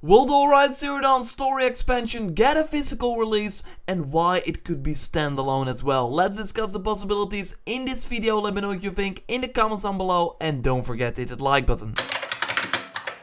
Will the Horizon Zero Dawn story expansion get a physical release, and why it could be standalone as well? Let's discuss the possibilities in this video. Let me know what you think in the comments down below, and don't forget to hit that like button.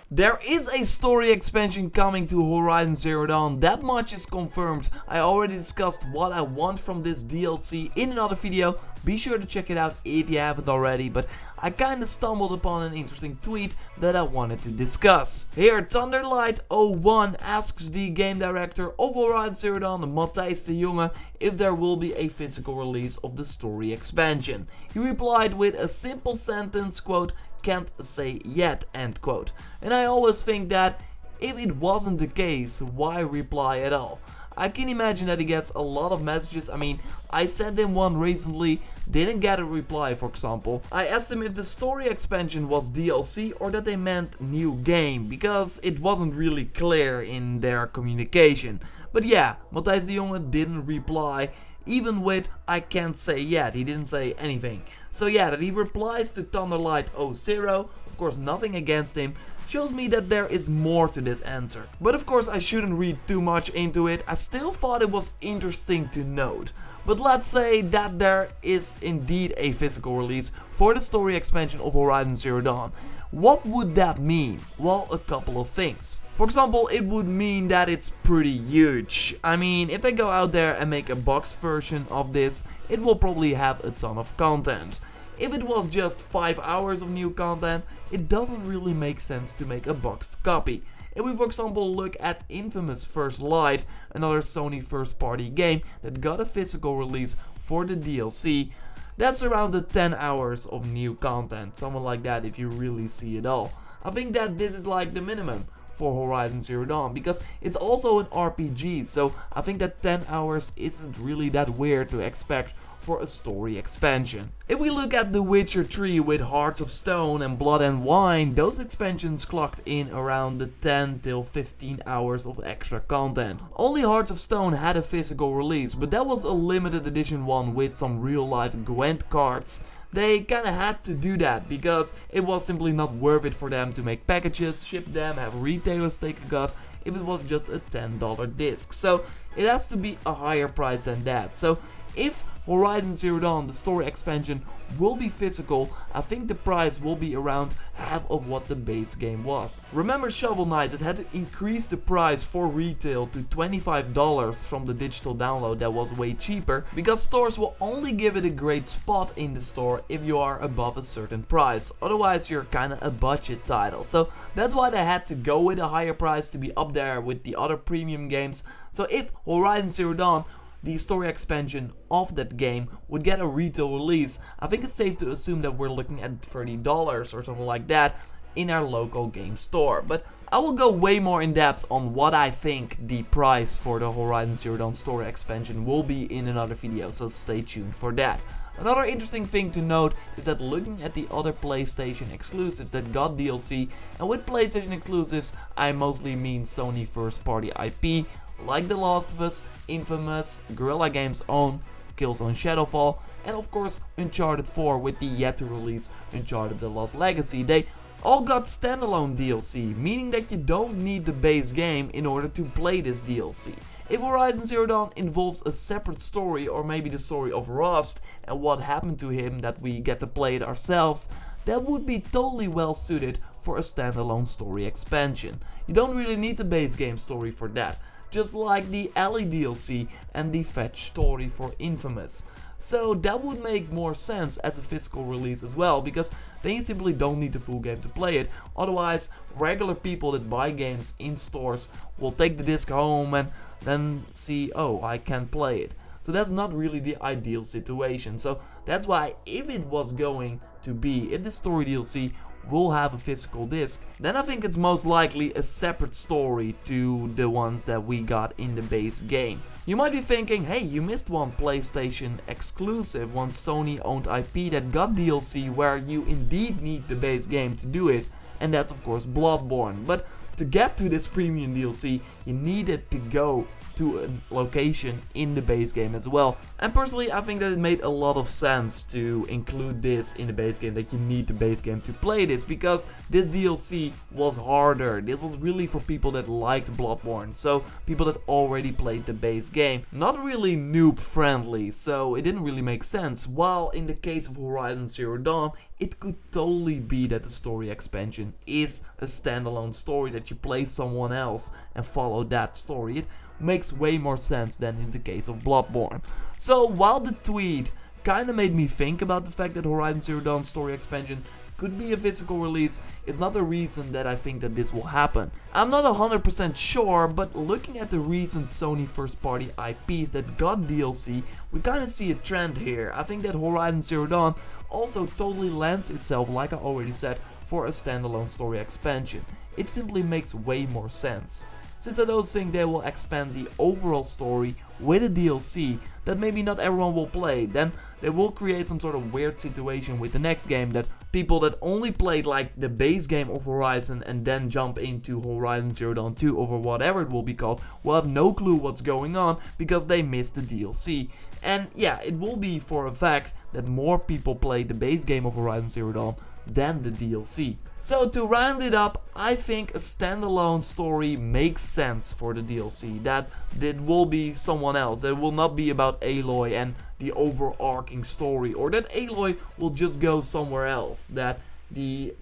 There is a story expansion coming to Horizon Zero Dawn, that much is confirmed. I already discussed what I want from this DLC in another video, be sure to check it out if you haven't already, but I kinda stumbled upon an interesting tweet that I wanted to discuss. Here, Thunderlight01 asks the game director of Horizon Zero Dawn, Matthijs de Jonge, if there will be a physical release of the story expansion. He replied with a simple sentence, quote, "Can't say yet," end quote. And I always think that if it wasn't the case, why reply at all? I can imagine that he gets a lot of messages. I mean, I sent him one recently, didn't get a reply for example. I asked him if the story expansion was DLC or that they meant new game, because it wasn't really clear in their communication. But yeah, Matthijs de Jonge didn't reply, even with "I can't say yet," he didn't say anything. So yeah, that he replies to Thunderlight00, of course nothing against him, shows me that there is more to this answer. But of course I shouldn't read too much into it, I still thought it was interesting to note. But let's say that there is indeed a physical release for the story expansion of Horizon Zero Dawn. What would that mean? Well, a couple of things. For example, it would mean that it's pretty huge. I mean, if they go out there and make a boxed version of this, it will probably have a ton of content. If it was just 5 hours of new content, it doesn't really make sense to make a boxed copy. If we for example look at Infamous First Light, another Sony first party game that got a physical release for the DLC, that's around the 10 hours of new content, something like that if you really see it all. I think that this is like the minimum for Horizon Zero Dawn, because it's also an RPG, so I think that 10 hours isn't really that weird to expect for a story expansion. If we look at The Witcher 3 with Hearts of Stone and Blood and Wine, those expansions clocked in around the 10 till 15 hours of extra content. Only Hearts of Stone had a physical release, but that was a limited edition one with some real life Gwent cards. They kinda had to do that because it was simply not worth it for them to make packages, ship them, have retailers take a cut if it was just a $10 disc. So it has to be a higher price than that. So if Horizon Zero Dawn, the story expansion, will be physical, I think the price will be around half of what the base game was. Remember Shovel Knight that had to increase the price for retail to $25 from the digital download that was way cheaper, because stores will only give it a great spot in the store if you are above a certain price, otherwise you're kinda a budget title. So that's why they had to go with a higher price to be up there with the other premium games. So if Horizon Zero Dawn, the story expansion of that game, would get a retail release, I think it's safe to assume that we're looking at $30 or something like that in our local game store. But I will go way more in depth on what I think the price for the Horizon Zero Dawn story expansion will be in another video, so stay tuned for that. Another interesting thing to note is that looking at the other PlayStation exclusives that got DLC, and with PlayStation exclusives I mostly mean Sony first party IP, like The Last of Us, Infamous, Guerrilla Games' own Killzone Shadowfall, and of course Uncharted 4 with the yet to release Uncharted The Lost Legacy. They all got standalone DLC, meaning that you don't need the base game in order to play this DLC. If Horizon Zero Dawn involves a separate story, or maybe the story of Rost and what happened to him that we get to play it ourselves, that would be totally well suited for a standalone story expansion. You don't really need the base game story for that, just like the Alley DLC and the Fetch story for Infamous. So that would make more sense as a physical release as well, because then you simply don't need the full game to play it. Otherwise, regular people that buy games in stores will take the disc home and then see, oh, I can't play it. So that's not really the ideal situation. So that's why if it was going to be, if the story DLC will have a physical disc, then I think it's most likely a separate story to the ones that we got in the base game. You might be thinking, hey, you missed one PlayStation exclusive, one Sony owned IP that got DLC where you indeed need the base game to do it, and that's of course Bloodborne. But to get to this premium DLC, you needed to go to a location in the base game as well. And personally, I think that it made a lot of sense to include this in the base game, that you need the base game to play this, because this DLC was harder. This was really for people that liked Bloodborne, so people that already played the base game. Not really noob friendly, so it didn't really make sense. While in the case of Horizon Zero Dawn, it could totally be that the story expansion is a standalone story, that you play someone else and follow that story. It makes way more sense than in the case of Bloodborne. So while the tweet kinda made me think about the fact that Horizon Zero Dawn story expansion could be a physical release, it's not a reason that I think that this will happen. I'm not 100% sure, but looking at the recent Sony first party IPs that got DLC, we kinda see a trend here. I think that Horizon Zero Dawn also totally lends itself, like I already said, for a standalone story expansion. It simply makes way more sense. Since I don't think they will expand the overall story with a DLC that maybe not everyone will play, then they will create some sort of weird situation with the next game that people that only played like the base game of Horizon and then jump into Horizon Zero Dawn 2 or whatever it will be called will have no clue what's going on because they missed the DLC. And yeah, it will be for a fact that more people play the base game of Horizon Zero Dawn than the DLC. So to round it up, I think a standalone story makes sense for the DLC. That it will be someone else. That it will not be about Aloy and the overarching story, or that Aloy will just go somewhere else. That the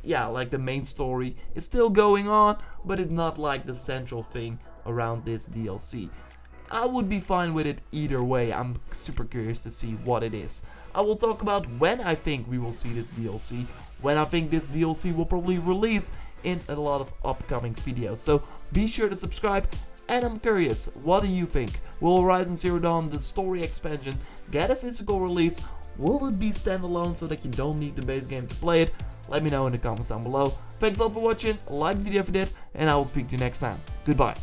main story is still going on, but it's not like the central thing around this DLC. I would be fine with it either way. I'm super curious to see what it is. I will talk about when I think we will see this DLC, when I think this DLC will probably release in a lot of upcoming videos. So be sure to subscribe, and I'm curious, what do you think? Will Horizon Zero Dawn, the story expansion, get a physical release? Will it be standalone so that you don't need the base game to play it? Let me know in the comments down below. Thanks a lot for watching, like the video if you did, and I will speak to you next time. Goodbye.